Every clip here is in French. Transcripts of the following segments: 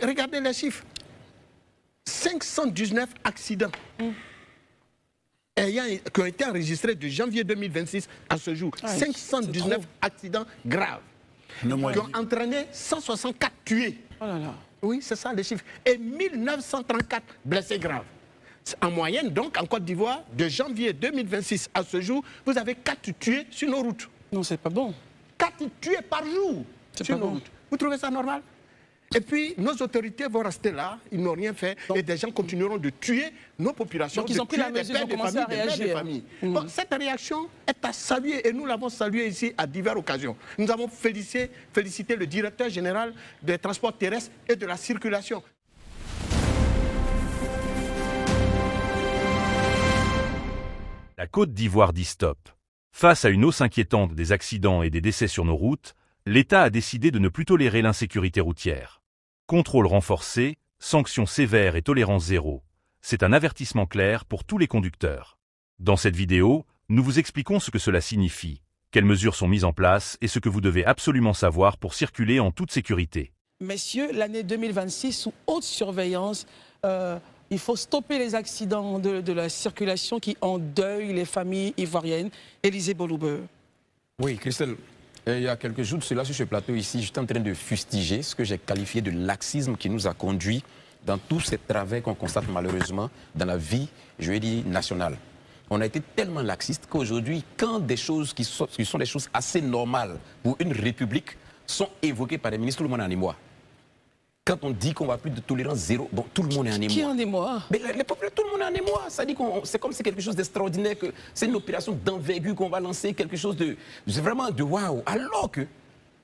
regardez les chiffres. 519 accidents qui ont été enregistrés de janvier 2026 à ce jour. 519 accidents graves qui ont entraîné 164 tués. Oh là là. Oui, c'est ça les chiffres. Et 1934 blessés graves. En moyenne, donc, en Côte d'Ivoire, de janvier 2026 à ce jour, vous avez 4 tués sur nos routes. Non, c'est pas bon. 4 tués par jour sur nos routes. Vous trouvez ça normal? Et puis, nos autorités vont rester là, ils n'ont rien fait, et des gens continueront de tuer nos populations, donc ils ont pris la mesure, ils ont commencé à réagir. Bon, cette réaction est à saluer, et nous l'avons saluée ici à diverses occasions. Nous avons félicité le directeur général des transports terrestres et de la circulation. La Côte d'Ivoire dit stop. Face à une hausse inquiétante des accidents et des décès sur nos routes, l'État a décidé de ne plus tolérer l'insécurité routière. Contrôle renforcé, sanctions sévères et tolérance zéro. C'est un avertissement clair pour tous les conducteurs. Dans cette vidéo, nous vous expliquons ce que cela signifie, quelles mesures sont mises en place et ce que vous devez absolument savoir pour circuler en toute sécurité. Messieurs, l'année 2026, sous haute surveillance, il faut stopper les accidents de la circulation qui endeuillent les familles ivoiriennes. Élisée Boloubeu. Oui, Christelle. Il y a quelques jours de cela, sur ce plateau ici, j'étais en train de fustiger ce que j'ai qualifié de laxisme qui nous a conduit dans tous ces travers qu'on constate malheureusement dans la vie, je vais dire, nationale. On a été tellement laxiste qu'aujourd'hui, quand des choses qui sont des choses assez normales pour une république sont évoquées par les ministres, tout le monde est en émoi. Quand on dit qu'on ne va plus de tolérance zéro, bon, tout le monde est en émoi. Qui est en émoi? Mais les peuples, tout le monde est en émoi. Ça dit c'est comme si quelque chose d'extraordinaire, que c'est une opération d'envergure qu'on va lancer, quelque chose de vraiment de waouh. Alors que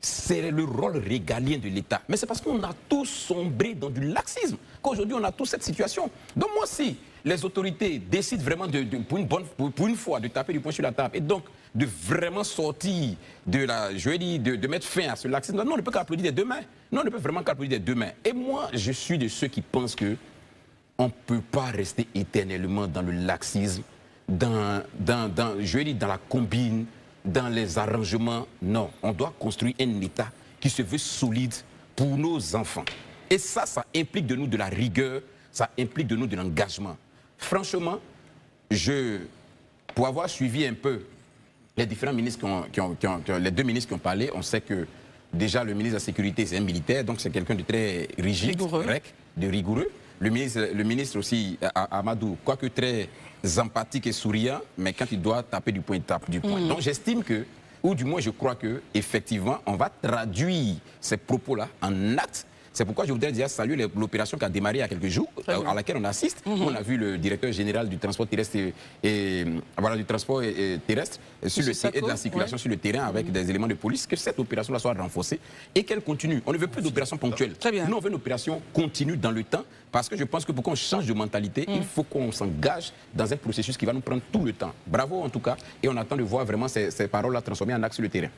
c'est le rôle régalien de l'État. Mais c'est parce qu'on a tous sombré dans du laxisme qu'aujourd'hui on a tous cette situation. Donc moi, si les autorités décident vraiment pour une fois de taper du poing sur la table et donc de vraiment sortir de la, je vais dire, de mettre fin à ce laxisme, non, on ne peut qu'applaudir des deux mains. Non, on ne peut vraiment qu'applaudir des deux mains. Et moi, je suis de ceux qui pensent que on ne peut pas rester éternellement dans le laxisme, je vais dire, dans la combine, dans les arrangements. Non, on doit construire un État qui se veut solide pour nos enfants. Et ça implique de nous de la rigueur, ça implique de nous de l'engagement. Franchement, pour avoir suivi un peu les différents ministres les deux ministres qui ont parlé, on sait que déjà le ministre de la Sécurité, c'est un militaire, donc c'est quelqu'un de très rigide, de rigoureux. Le ministre aussi, Amadou, quoique très empathique et souriant, mais quand il doit taper du poing, il tape du poing. Donc j'estime que, ou du moins je crois que effectivement, on va traduire ces propos-là en actes. C'est pourquoi je voudrais déjà saluer l'opération qui a démarré il y a quelques jours, à laquelle on assiste. On a vu le directeur général du transport terrestre et sur et de la circulation sur le terrain avec des éléments de police, que cette opération-là soit renforcée et qu'elle continue. On ne veut plus d'opération ponctuelle. Nous, on veut une opération continue dans le temps, parce que je pense que pour qu'on change de mentalité, il faut qu'on s'engage dans un processus qui va nous prendre tout le temps. Bravo en tout cas, et on attend de voir vraiment ces paroles-là transformées en actes sur le terrain.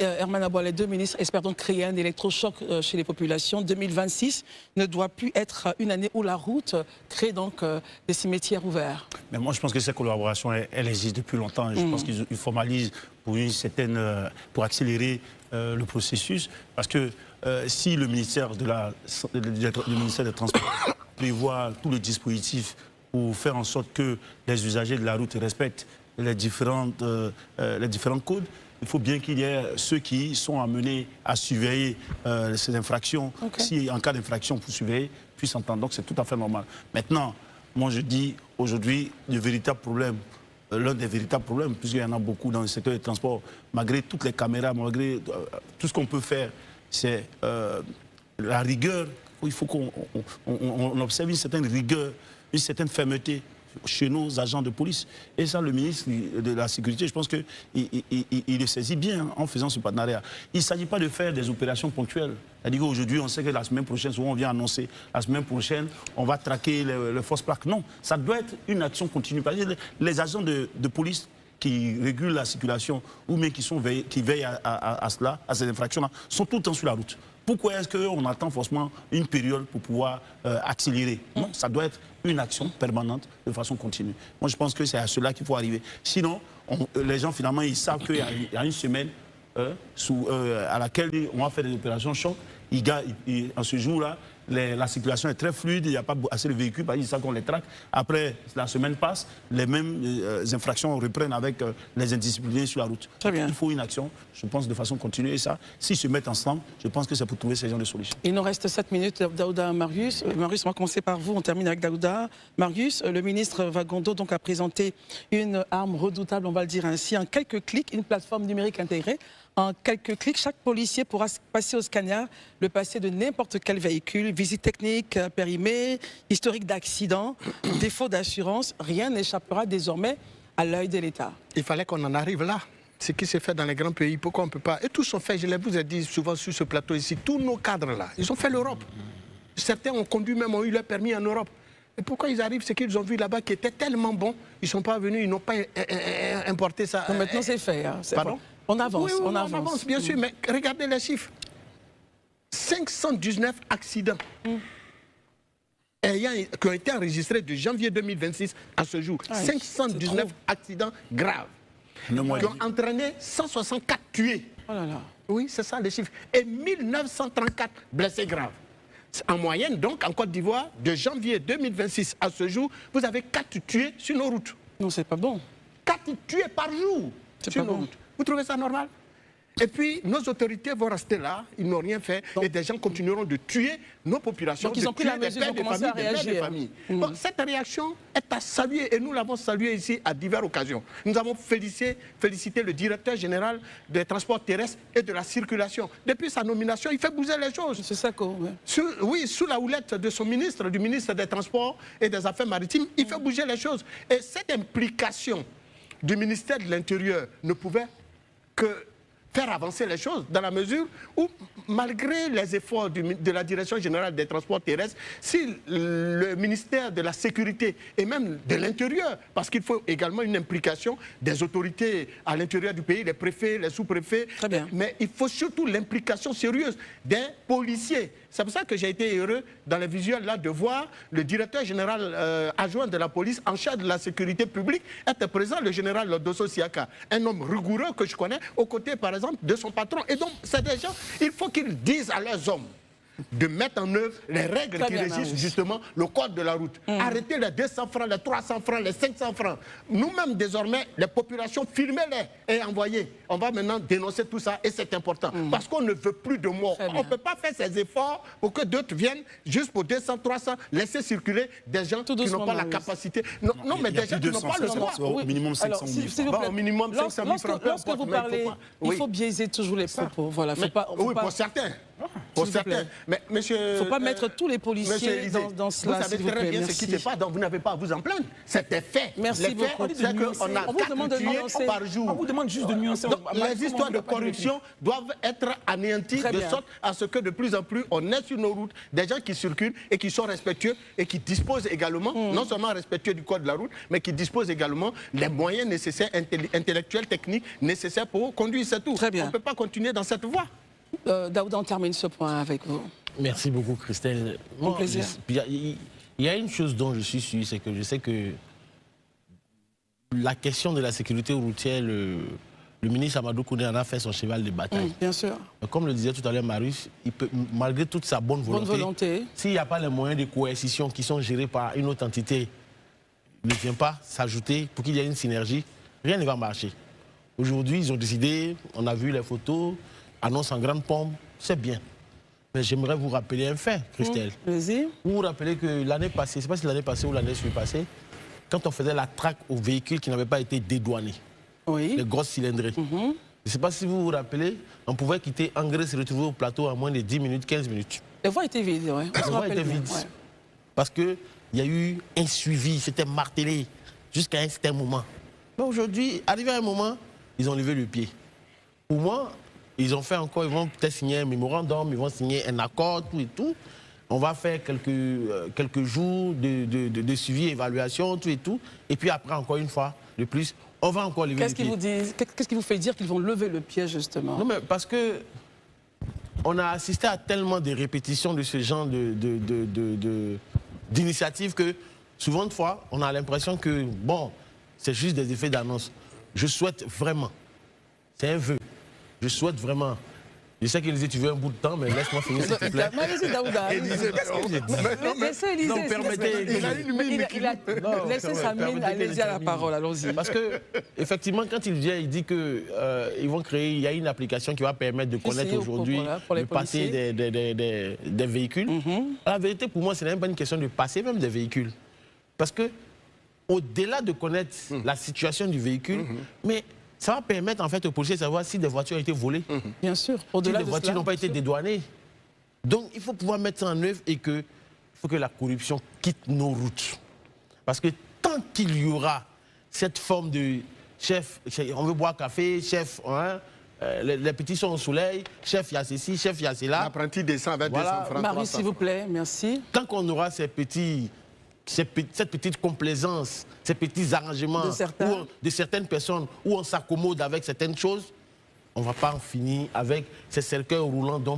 Herman Aboua, les deux ministres espèrent donc créer un électrochoc chez les populations. 2026 ne doit plus être une année où la route crée donc des cimetières ouverts. Mais moi, je pense que cette collaboration, elle existe depuis longtemps. Je pense qu'ils formalisent pour accélérer le processus. Parce que si le ministère des Transports prévoit tout le dispositif pour faire en sorte que les usagers de la route respectent les différents codes, il faut bien qu'il y ait ceux qui sont amenés à surveiller ces infractions. Si en cas d'infraction, pour surveiller, puissent entendre. Donc c'est tout à fait normal. Maintenant, moi je dis aujourd'hui, le véritable problème, l'un des véritables problèmes, puisqu'il y en a beaucoup dans le secteur des transports, malgré toutes les caméras, malgré tout ce qu'on peut faire, c'est la rigueur. Il faut qu'on observe une certaine rigueur, une certaine fermeté chez nos agents de police. Et ça, le ministre de la Sécurité, je pense qu'il le saisit bien en faisant ce partenariat. Il ne s'agit pas de faire des opérations ponctuelles. C'est-à-dire qu'aujourd'hui, on sait que la semaine prochaine, souvent on vient annoncer, la semaine prochaine, on va traquer les fausses plaques. Non, ça doit être une action continue. Parce que les agents de police qui régulent la circulation ou même qui veillent à cela, à ces infractions-là, sont tout le temps sur la route. Pourquoi est-ce qu'on attend forcément une période pour pouvoir accélérer? Non, ça doit être une action permanente de façon continue. Moi, je pense que c'est à cela qu'il faut arriver. Sinon, les gens, finalement, ils savent qu'il y a une semaine à laquelle on va faire des opérations choc. En ce jour-là, la circulation est très fluide, il n'y a pas assez de véhicules, par exemple, qu'on les traque. Après, la semaine passe, les mêmes infractions reprennent avec les indisciplinés sur la route. Très bien. Il faut une action, je pense, de façon continue. Et ça, s'ils se mettent ensemble, je pense que c'est pour trouver ces genres de solutions. Il nous reste 7 minutes, Daouda Marius. Marius, on va commencer par vous, on termine avec Daouda. Marius, le ministre Vagondo donc, a présenté une arme redoutable, on va le dire ainsi, en quelques clics, une plateforme numérique intégrée. En quelques clics, chaque policier pourra passer au scanner le passé de n'importe quel véhicule, visite technique périmée, historique d'accident, défaut d'assurance. Rien n'échappera désormais à l'œil de l'État. Il fallait qu'on en arrive là. Ce qui s'est fait dans les grands pays, pourquoi on ne peut pas... Et tous sont faits, je vous ai dit souvent sur ce plateau ici, tous nos cadres là, ils ont fait l'Europe. Certains ont conduit même, ont eu leur permis en Europe. Et pourquoi ils arrivent, ce qu'ils ont vu là-bas qui était tellement bon, ils ne sont pas venus, ils n'ont pas importé ça. Donc maintenant c'est fait. Hein. Pardon? On avance, Oui, on avance. bien sûr, mais regardez les chiffres. 519 accidents qui ont été enregistrés de janvier 2026 à ce jour. 519 accidents graves qui ont entraîné 164 tués. Oh là là. Oui, c'est ça les chiffres. Et 1934 blessés graves. En moyenne, donc, en Côte d'Ivoire, de janvier 2026 à ce jour, vous avez 4 tués sur nos routes. Non, c'est pas bon. 4 tués par jour sur nos routes. Vous trouvez ça normal? Et puis, nos autorités vont rester là, ils n'ont rien fait, et des gens continueront de tuer nos populations, donc ils ont pris la mesure, ils ont commencé à réagir. Donc, cette réaction est à saluer, et nous l'avons saluée ici à diverses occasions. Nous avons félicité le directeur général des transports terrestres et de la circulation. Depuis sa nomination, il fait bouger les choses. C'est ça quoi. Oui, sous la houlette de son ministre, du ministre des Transports et des Affaires maritimes, il fait bouger les choses. Et cette implication du ministère de l'Intérieur ne pouvait que faire avancer les choses dans la mesure où, malgré les efforts de la Direction générale des transports terrestres, si le ministère de la Sécurité et même de l'Intérieur, parce qu'il faut également une implication des autorités à l'intérieur du pays, les préfets, les sous-préfets, mais il faut surtout l'implication sérieuse des policiers. C'est pour ça que j'ai été heureux dans les visuels là de voir le directeur général adjoint de la police en charge de la sécurité publique être présent, le général Dosso Siaka, un homme rigoureux que je connais, aux côtés par exemple de son patron. Et donc c'est des gens, il faut qu'ils disent à leurs hommes de mettre en œuvre les règles qui régissent justement le code de la route. Arrêtez les 200 francs, les 300 francs, les 500 francs. Nous-mêmes, désormais, les populations, filmez-les et envoyez. On va maintenant dénoncer tout ça et c'est important. Parce qu'on ne veut plus de morts. On ne peut pas faire ces efforts pour que d'autres viennent juste pour 200, 300, laisser circuler des gens qui n'ont pas la capacité. Non, mais des gens qui n'ont pas le droit. Au minimum 500 000 francs. Au minimum 500 000 francs. Lorsque vous parlez, il faut biaiser toujours les propos. Voilà, oui, pour certains. Pour certains. Mais monsieur... Il ne faut pas mettre tous les policiers dans cela. Vous savez très bien ce qui se passe, donc vous n'avez pas à vous en plaindre. C'était fait. Merci beaucoup. On a 4 tués par jour. On vous demande juste de nuancer. Donc, les histoires de corruption doivent être anéanties de sorte à ce que de plus en plus on ait sur nos routes des gens qui circulent et qui sont respectueux et qui disposent également, non seulement respectueux du code de la route, mais qui disposent également des moyens nécessaires, intellectuels, techniques nécessaires pour conduire ce tour. On ne peut pas continuer dans cette voie. Daouda, on termine ce point avec vous. Merci beaucoup, Christelle. Mon plaisir. Il y a une chose dont je suis sûr, c'est que je sais que la question de la sécurité routière, le ministre Amadou Kouné en a fait son cheval de bataille. Bien sûr. Comme le disait tout à l'heure Marius, il peut, malgré toute sa bonne volonté, s'il n'y a pas les moyens de coercition qui sont gérés par une autre entité, ne vient pas s'ajouter pour qu'il y ait une synergie, rien ne va marcher. Aujourd'hui, ils ont décidé, on a vu les photos, annonce en grande pompe, c'est bien. Mais j'aimerais vous rappeler un fait, Christelle. Vas-y. Vous vous rappelez que l'année passée, je ne sais pas si l'année passée ou l'année surpassée, quand on faisait la traque aux véhicules qui n'avaient pas été dédouanés, les grosses cylindrées, je ne sais pas si vous vous rappelez, on pouvait quitter Angré, se retrouver au plateau en moins de 10 minutes, 15 minutes. Les voies étaient vides, oui. Les voies étaient vides. Parce qu'il y a eu un suivi, c'était martelé jusqu'à un certain moment. Mais aujourd'hui, arrivé à un moment, ils ont levé le pied. Pour moi, ils ont fait encore, ils vont peut-être signer un mémorandum, ils vont signer un accord, tout et tout. On va faire quelques jours de suivi, évaluation, tout et tout. Et puis après, encore une fois, de plus, on va encore lever le pied. Qu'est-ce qui vous fait dire qu'ils vont lever le pied, justement? Non, mais parce que on a assisté à tellement de répétitions de ce genre d'initiatives que souvent de fois, on a l'impression que, bon, c'est juste des effets d'annonce. Je souhaite vraiment, c'est un vœu, je souhaite vraiment Je sais qu'Élysée, tu veux un bout de temps, mais laisse-moi finir, s'il te plaît. Mais allez-y, Daouda. Élysée, Laissez Élysée. Non, permettez. il a une mine. Laissez sa mine, allez-y à la parole, allons-y. Parce que, effectivement, quand il vient, il dit qu'ils vont créer, il y a une application qui va permettre de connaître aujourd'hui le passé des véhicules. La vérité, pour moi, ce n'est même pas une question de passer même des véhicules. Parce que, au-delà de connaître la situation du véhicule, mais ça va permettre en fait aux policiers de savoir si des voitures ont été volées. Bien sûr. Si des voitures n'ont pas été dédouanées. Donc, il faut pouvoir mettre ça en œuvre et il faut que la corruption quitte nos routes. Parce que tant qu'il y aura cette forme de chef, on veut boire café, chef, hein, les petits sont au soleil, chef, il y a ceci, chef, il y a cela. L'apprenti descend avec Voilà. 200 francs. Marie, 300 s'il vous francs. plaît, merci. Tant qu'on aura cette petite complaisance, ces petits arrangements de certaines personnes où on s'accommode avec certaines choses, on ne va pas en finir avec ces cercueils roulants dont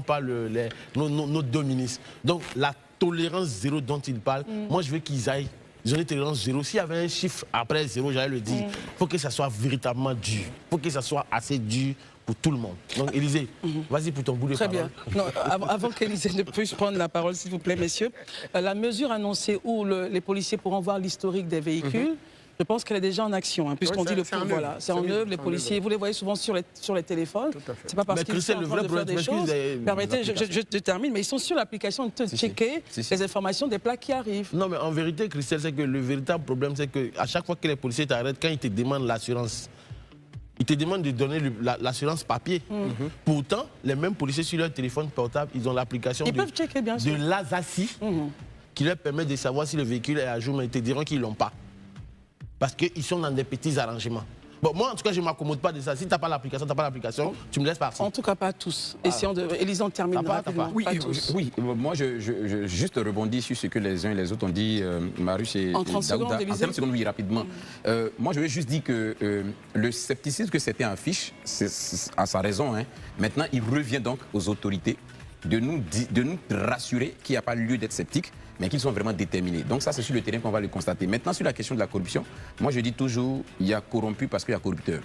parlent nos deux ministres. Donc la tolérance zéro dont ils parlent, moi je veux qu'ils aillent. Ils ont une tolérance zéro. S'il y avait un chiffre après zéro, j'allais le dire. Il faut que ça soit véritablement dur. Il faut que ça soit assez dur pour tout le monde. Donc, Élysée, vas-y pour ton bout de Très parole. bien. Non, avant qu'Élysée ne puisse prendre la parole, s'il vous plaît, messieurs, la mesure annoncée où les policiers pourront voir l'historique des véhicules, je pense qu'elle est déjà en action, hein, puisqu'on dit c'est en voilà, œuvre. c'est en œuvre, les policiers, vous les voyez souvent sur les téléphones. C'est pas parce qu'ils sont en train de faire des choses. Permettez, je termine, mais ils sont sur l'application de checker les informations des plaques qui arrivent. Non, mais en vérité, Christelle, c'est que le véritable problème, c'est qu'à chaque fois que les policiers t'arrêtent, quand ils te demandent l'assurance, ils te demandent de donner l'assurance papier. Pourtant, les mêmes policiers sur leur téléphone portable, ils ont l'application de l'ASACI qui leur permet de savoir si le véhicule est à jour, mais ils te diront qu'ils ne l'ont pas. Parce qu'ils sont dans des petits arrangements. Bon, moi, en tout cas, je ne m'accommode pas de ça. Si tu n'as pas l'application, tu me laisses partir. En tout cas, pas tous. Élysée, on termine rapidement. Oui, pas tous. oui, moi, je juste rebondis sur ce que les uns et les autres ont dit, Marius et En 30 secondes, Daouda. En Élysée. 30 secondes, oui, rapidement. Moi, je veux juste dire que le scepticisme que c'était affiche, c'est à sa raison. Hein. Maintenant, il revient donc aux autorités de nous rassurer qu'il n'y a pas lieu d'être sceptique, mais qu'ils sont vraiment déterminés. Donc ça, c'est sur le terrain qu'on va le constater. Maintenant, sur la question de la corruption, moi je dis toujours, il y a corrompu parce qu'il y a corrupteur.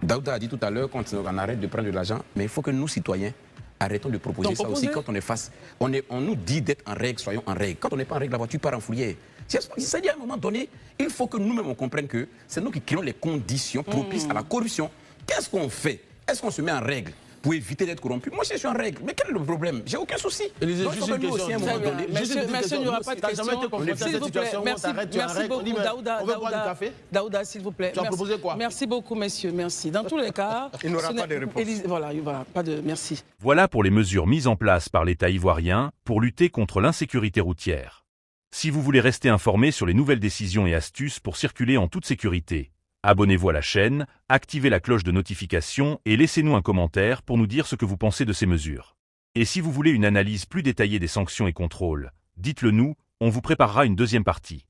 Daouda a dit tout à l'heure, quand on arrête de prendre de l'argent, mais il faut que nous, citoyens, arrêtons de proposer ça aussi quand on est face. On nous dit d'être en règle, soyons en règle. Quand on n'est pas en règle, la voiture part en fourrière. C'est-à-dire à un moment donné, il faut que nous-mêmes on comprenne que c'est nous qui créons les conditions propices à la corruption. Qu'est-ce qu'on fait? Est-ce qu'on se met en règle pour éviter d'être corrompu? Moi, je suis en règle. Mais quel est le problème? J'ai aucun souci. Élysée, Donc, juste une question. aussi, à un moment donné, Monsieur, il n'y aura pas de T'as jamais été questions. confronté à cette situation où on t'arrête, tu arrêtes, on dit, mais on veut boire du café? Daouda, s'il vous plaît. Tu as proposé quoi? Merci beaucoup, messieurs. Merci. Dans tous les cas, Il n'aura pas de réponse. Voilà, pas de merci. Voilà pour les mesures mises en place par l'État ivoirien pour lutter contre l'insécurité routière. Si vous voulez rester informé sur les nouvelles décisions et astuces pour circuler en toute sécurité, abonnez-vous à la chaîne, activez la cloche de notification et laissez-nous un commentaire pour nous dire ce que vous pensez de ces mesures. Et si vous voulez une analyse plus détaillée des sanctions et contrôles, dites-le nous, on vous préparera une deuxième partie.